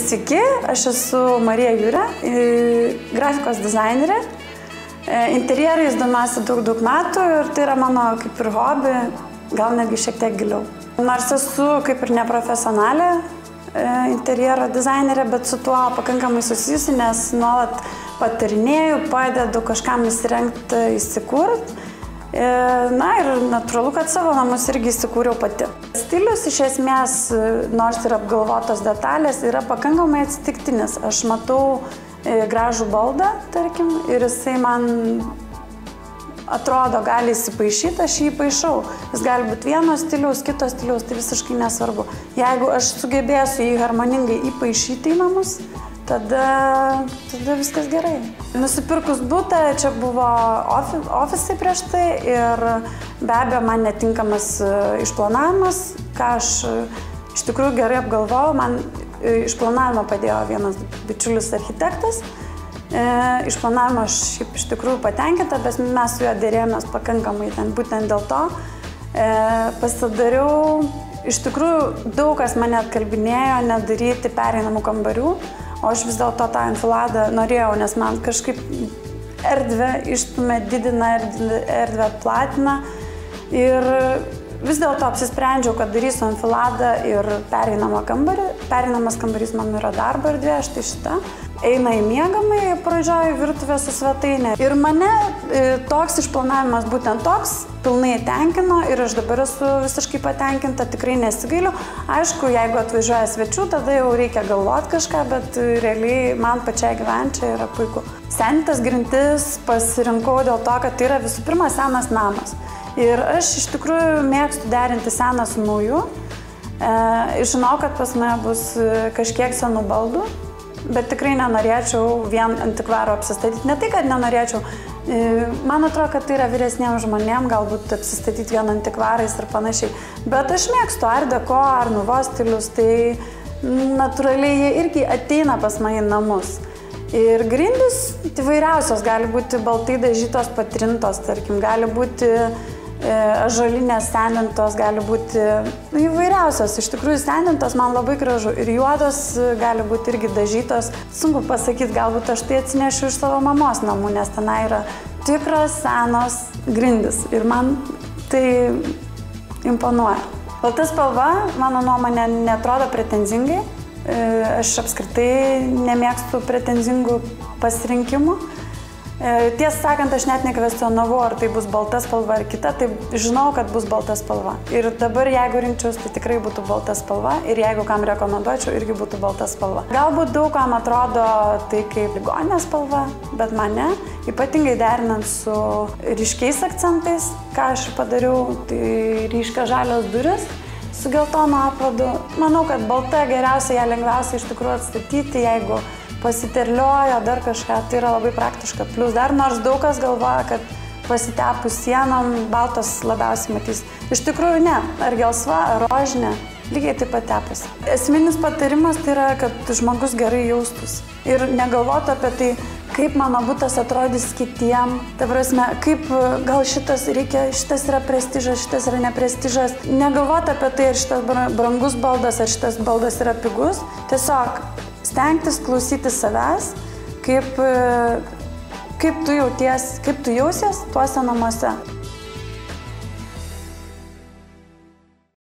Sveiki, aš esu Marija Jūrė, grafikos dizainerė. Interjerais domiuosi daug metų ir tai yra mano kaip ir hobi, gal netgi šiek tiek giliau. Nors esu kaip ir neprofesionalė interjero dizainerė, bet su tuo pakankamai susijusi, nes nuolat patarinėju, padedu kažkam įsirengti, įsikurti. Na ir natūralu, kad savo namus irgi įsikūriau pati. Stilius iš esmės, nors ir apgalvotos detalės, yra pakankamai atsitiktinis. Aš matau gražų baldą, tarkim, ir jisai man atrodo gali įsipaišyti, aš jį paišau. Jis gali būti vieno stiliaus, kito stiliaus, tai visiškai nesvarbu. Jeigu aš sugebėsiu jį harmoningai įpaišyti į namus, tada viskas gerai. Nusipirkus butą, čia buvo ofisai prieš tai ir be abejo man netinkamas išplanavimas, ką aš iš tikrųjų gerai apgalvojau. Man išplanavimą padėjo vienas bičiulis architektas. Išplanavimą aš iš tikrųjų patenkinta, bet mes su juo dėrėjomės pakankamai būtent dėl to. Pasidariau, iš tikrųjų daug kas mane atkalbinėjo nedaryti pereinamų kambarių, o aš vis dėlto tą enfiladą norėjau, nes man kažkaip erdvę išstumia, didina erdvę, platina. Ir vis dėlto apsisprendžiau, kad darysiu enfiladą ir pereinamą kambarį. Pereinamas kambarys man yra darbo erdvė, štai šita. Eina į miegamąjį, pradžioje virtuvę su svetainė. Ir mane toks išplanavimas būtent toks pilnai tenkino ir aš dabar esu visiškai patenkinta, tikrai nesigailiu. Aišku, jeigu atvažiuoja svečių, tada jau reikia galvoti kažką, bet realiai man pačiai gyventi čia yra puiku. Senintas grindis pasirinkau dėl to, kad tai yra visų pirma senas namas. Ir aš iš tikrųjų mėgstu derinti seną su nauju. Žinau, kad pas mane bus kažkiek senų baldų, bet tikrai nenorėčiau vien antikvaro apsistatyti. Ne tai, kad nenorėčiau. Man atrodo, kad tai yra vyresniems žmonėms, galbūt apsistatyti vien antikvarais ir panašiai. Bet aš mėgstu art deco, art nouveau stilius, tai natūraliai jie irgi ateina pas mane į namus. Ir grindys įvairiausios, gali būti baltai dažytos, patrintos, tarkim, gali būti ąžuolinės sendintos, gali būti įvairiausios. Iš tikrųjų, sendintos man labai gražu ir juodos gali būti irgi dažytos. Sunku pasakyti, galbūt aš tai atsinešiu iš savo mamos namų, nes tenai yra tikros senos grindys ir man tai imponuoja. Balta spalva, mano nuomonė, neatrodo pretenzingai. Aš apskritai nemėgstu pretenzingų pasirinkimų. Tiesą sakant, aš net nekvestionavau, ar tai bus balta spalva ar kita, tai žinau, kad bus balta spalva. Ir dabar, jeigu rinkčiaus, tai tikrai būtų balta spalva ir jeigu kam rekomenduočiau, irgi būtų balta spalva. Galbūt daug kam atrodo tai kaip ligoninė spalva, bet man ne. Ypatingai derinant su ryškiais akcentais, ką aš padariau, tai ryškia žalios durys su geltonu apvadu. Manau, kad balta geriausia, ją lengviausia iš tikrųjų atstatyti, jeigu pasiterlioja dar kažką, tai yra labai praktiška. Plus dar nors daug kas galvoja, kad pasitepus sienom baltos labiausiai matys. Iš tikrųjų ne, ar gelsva, ar rožinė, lygiai taip pat tepus. Esminis patarimas tai yra, kad žmogus gerai jaustųsi ir negalvotų apie tai, kaip mano butas atrodys kitiem. Ta prasme, kaip gal šitas yra prestižas, šitas yra neprestižas. Negalvotų apie tai, ar šitas brangus baldas, ar šitas baldas yra pigus. Tiesiog stengtis klausyti savęs, kaip tu jausies tuose namuose.